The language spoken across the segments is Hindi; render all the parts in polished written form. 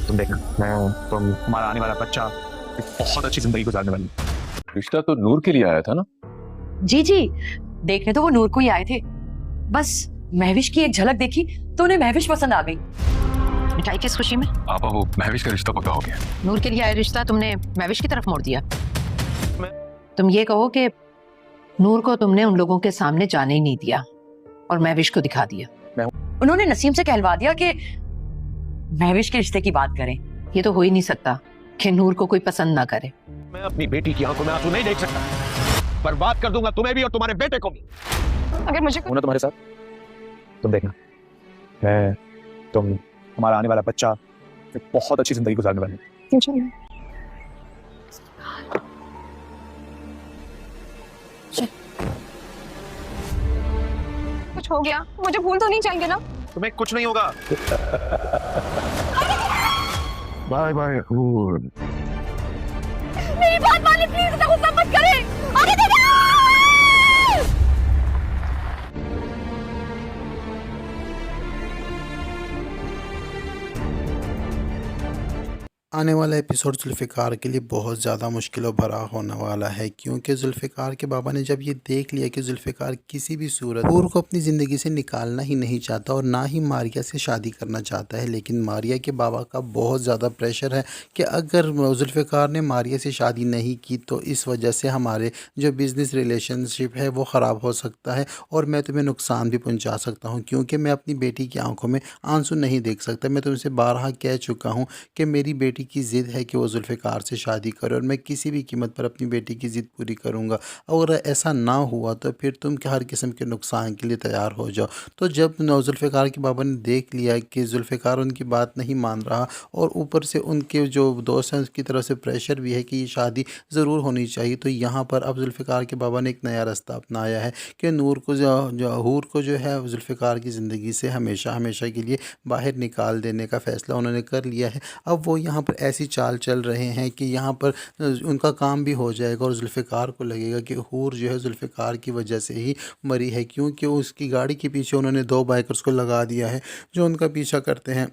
तुम देखना, मैं तुम्हारा आने वाला बच्चा एक बहुत अच्छी जिंदगी गुजारने वाली है। रिश्ता तो नूर के लिए आया था ना? जी जी, देखने तो वो नूर को ही आए थे, बस महविश की एक झलक देखी तो उन्हें महविश पसंद आ गई। मिठाई किस खुशी में? पापा, वो महविश का रिश्ता पक्का हो गया। नूर के लिए आया रिश्ता तुमने महविश की तरफ मोड़ दिया। तुम ये कहो कि नूर को तुमने उन लोगों के सामने जाने ही नहीं दिया और महविश को दिखा दिया। उन्होंने नसीम से कहलवा दिया कि महविश के रिश्ते की बात करें। ये तो हो ही नहीं सकता कि नूर को कोई पसंद ना करे। मैं अपनी बेटी की आंखों में आंसू नहीं देख सकता। बर्बाद कर दूंगा तुम्हें भी और तुम्हारे बेटे को भी। अगर मुझे होना तुम्हारे साथ, तुम देखना, मैं तुम्हारा आने वाला बच्चा एक बहुत अच्छी जिंदगी गुजारने वाली है। कुछ हो गया, मुझे भूल तो नहीं जाएंगे ना? तुम्हें कुछ नहीं होगा। Bye bye. मेरी बात मानिए प्लीज, इतना गुस्सा मत करें। आगे देखिए। आने वाला एपिसोड जुल्फ़िकार के लिए बहुत ज़्यादा मुश्किलों भरा होने वाला है, क्योंकि जुल्फ़िकार के बाबा ने जब ये देख लिया कि जुल्फ़िकार किसी भी सूरत हूर को अपनी ज़िंदगी से निकालना ही नहीं चाहता और ना ही मारिया से शादी करना चाहता है, लेकिन मारिया के बाबा का बहुत ज़्यादा प्रेशर है कि अगर जुल्फ़िकार ने मारिया से शादी नहीं की तो इस वजह से हमारे जो बिज़नेस रिलेशनशिप है वो ख़राब हो सकता है और मैं तुम्हें नुकसान भी पहुँचा सकता हूँ, क्योंकि मैं अपनी बेटी की आंखों में आंसू नहीं देख सकता। मैं तुमसे बारहा कह चुका हूँ कि मेरी बेटी की ज़िद है कि वो जुल्फ़िकार से शादी करे और मैं किसी भी कीमत पर अपनी बेटी की ज़िद पूरी करूँगा। अगर ऐसा ना हुआ तो फिर तुम हर किस्म के नुकसान के लिए तैयार हो जाओ। तो जब जुल्फ़िकार के बाबा ने देख लिया कि जुल्फ़िकार उनकी बात नहीं मान रहा और ऊपर से उनके जो दोस्त हैं उसकी तरफ से प्रेशर भी है कि ये शादी ज़रूर होनी चाहिए, तो यहाँ पर अब जुल्फ़िकार के बाबा ने एक नया रास्ता अपनाया है कि नूर को हूर को जो है जुल्फ़िकार की ज़िंदगी से हमेशा हमेशा के लिए बाहर निकाल देने का फ़ैसला उन्होंने कर लिया है। अब वो यहाँ पर ऐसी चाल चल रहे हैं कि यहाँ पर उनका काम भी हो जाएगा और जुल्फ़िकार को लगेगा कि हूर जो है जुल्फ़िकार की वजह से ही मरी है, क्योंकि उसकी गाड़ी के पीछे उन्होंने 2 बाइकर्स को लगा दिया है जो उनका पीछा करते हैं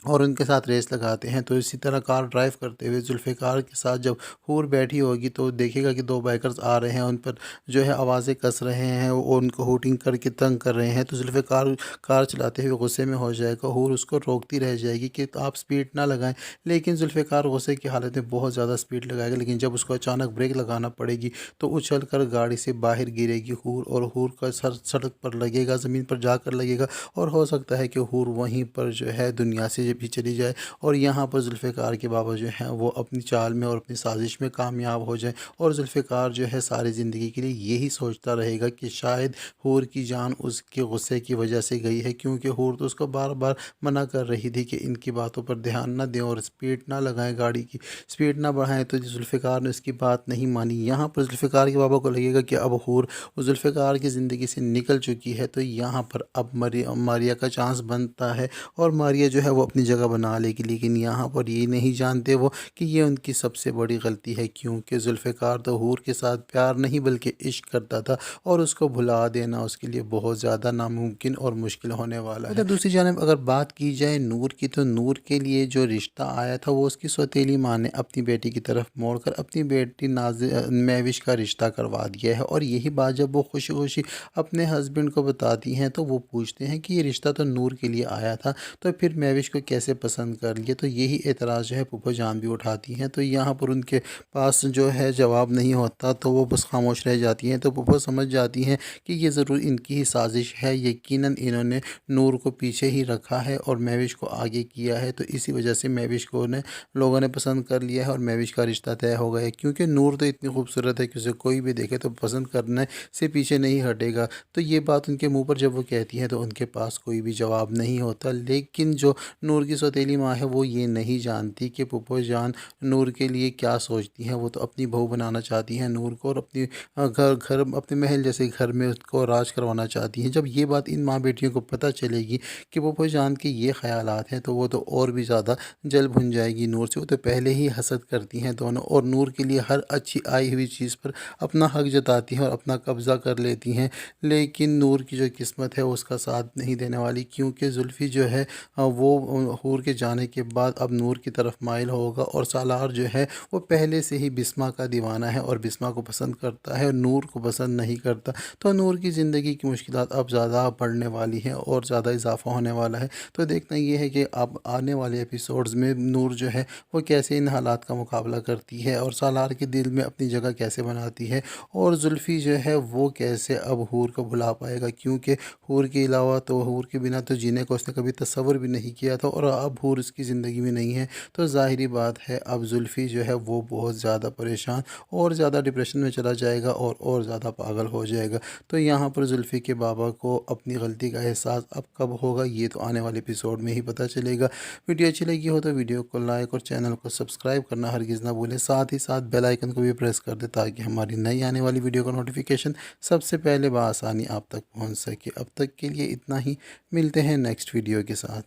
और उनके साथ रेस लगाते हैं। तो इसी तरह कार ड्राइव करते हुए जुल्फ़िकार के साथ जब हूर बैठी होगी तो देखेगा कि 2 बाइकर्स आ रहे हैं, उन पर जो है आवाज़ें कस रहे हैं और उनको हूटिंग करके तंग कर रहे हैं। तो जुल्फ़िकार कार चलाते हुए गुस्से में हो जाएगा। हूर उसको रोकती रह जाएगी कि आप स्पीड ना लगाएं, लेकिन जुल्फ़िकार गुस्से की हालत में बहुत ज़्यादा स्पीड लगाएगा, लेकिन जब उसको अचानक ब्रेक लगाना पड़ेगी तो उछल कर गाड़ी से बाहर गिरेगी हूर और हूर का सर सड़क पर लगेगा, ज़मीन पर जाकर लगेगा और हो सकता है कि हूर वहीं पर जो है दुनिया से भी चली जाए और यहाँ पर जुल्फ़िकार के बाबा जो हैं वो अपनी चाल में और अपनी साजिश में कामयाब हो जाए और जुल्फ़िकार जो है सारी ज़िंदगी के लिए यही सोचता रहेगा कि शायद हूर की जान उसके गुस्से की वजह से गई है, क्योंकि हूर तो उसको बार बार मना कर रही थी कि इनकी बातों पर ध्यान ना दें और स्पीड ना लगाएं, गाड़ी की स्पीड ना बढ़ाएं, तो जुल्फ़िकार ने उसकी बात नहीं मानी। यहाँ पर जुल्फ़िकार के बाबा को लगेगा कि अब हूर जुल्फ़िकार की ज़िंदगी से निकल चुकी है, तो यहाँ पर अब मारिया का चांस बनता है और मारिया जो है वो अपनी जगह बना लेगी, लेकिन यहाँ पर ये नहीं जानते वो कि ये उनकी सबसे बड़ी गलती है, क्योंकि जुल्फ़िकार तो हूर के साथ प्यार नहीं बल्कि इश्क करता था और उसको भुला देना उसके लिए बहुत ज़्यादा नामुमकिन और मुश्किल होने वाला है। दूसरी जानब अगर बात की जाए नूर की, तो नूर के लिए जो रिश्ता आया था वो उसकी सौतेली माँ ने अपनी बेटी की तरफ मोड़कर अपनी बेटी महविश का रिश्ता करवा दिया है और यही बात जब वो खुशी खुशी अपने हस्बैंड को बताती हैं तो वो पूछते हैं कि ये रिश्ता तो नूर के लिए आया था, तो फिर महविश को कैसे पसंद कर लिए। तो यही एतराज़ जो है फूफा जान भी उठाती हैं, तो यहाँ पर उनके पास जो है जवाब नहीं होता तो वो बस खामोश रह जाती हैं। तो फूफा समझ जाती हैं कि ये ज़रूर इनकी ही साजिश है, यकीनन इन्होंने नूर को पीछे ही रखा है और महविश को आगे किया है, तो इसी वजह से महविश को लोगों ने पसंद कर लिया है और महविश का रिश्ता तय हो गया है, क्योंकि नूर तो इतनी खूबसूरत है कि उसे कोई भी देखे तो पसंद करने से पीछे नहीं हटेगा। तो ये बात उनके मुँह पर जब वो कहती हैं तो उनके पास कोई भी जवाब नहीं होता, लेकिन जो नूर की सौतेली माँ है वो ये नहीं जानती कि फूफो जान नूर के लिए क्या सोचती हैं। वो तो अपनी बहू बनाना चाहती हैं नूर को और अपनी घर अपने महल जैसे घर में उसको राज करवाना चाहती हैं। जब ये बात इन माँ बेटियों को पता चलेगी कि फूफो जान के ये ख्यालात हैं तो वो तो और भी ज़्यादा जल भुन जाएगी नूर से। वो तो पहले ही हसद करती हैं दोनों और नूर के लिए हर अच्छी आई हुई चीज़ पर अपना हक जताती हैं और अपना कब्ज़ा कर लेती हैं, लेकिन नूर की जो किस्मत है उसका साथ नहीं देने वाली, क्योंकि जुल्फ़ी जो है वो हूर के जाने के बाद अब नूर की तरफ माइल होगा और सालार जो है वो पहले से ही बिस्मा का दीवाना है और बिस्मा को पसंद करता है और नूर को पसंद नहीं करता। तो नूर की ज़िंदगी की मुश्किलात अब ज़्यादा बढ़ने वाली हैं और ज़्यादा इजाफा होने वाला है। तो देखना ये है कि अब आने वाले एपिसोड्स में नूर जो है वो कैसे इन हालात का मुकाबला करती है और सालार के दिल में अपनी जगह कैसे बनाती है और जुल्फ़ी जो है वो कैसे अब हूर को भुला पाएगा, क्योंकि हूर के अलावा तो हूर के बिना तो जीने को उसने कभी तसव्वुर भी नहीं किया था और अब हूर उसकी ज़िंदगी में नहीं है। तो ज़ाहिरी बात है अब जुल्फ़ी जो है वो बहुत ज़्यादा परेशान और ज़्यादा डिप्रेशन में चला जाएगा और ज़्यादा पागल हो जाएगा। तो यहाँ पर जुल्फ़ी के बाबा को अपनी गलती का एहसास अब कब होगा ये तो आने वाले एपिसोड में ही पता चलेगा। वीडियो अच्छी लगी हो तो वीडियो को लाइक और चैनल को सब्सक्राइब करना हरगिज़ ना भूलें। साथ ही साथ बेल आइकन को भी प्रेस कर दें ताकि हमारी नई आने वाली वीडियो का नोटिफिकेशन सबसे पहले बआसानी आप तक पहुँच सके। अब तक के लिए इतना ही, मिलते हैं नेक्स्ट वीडियो के साथ।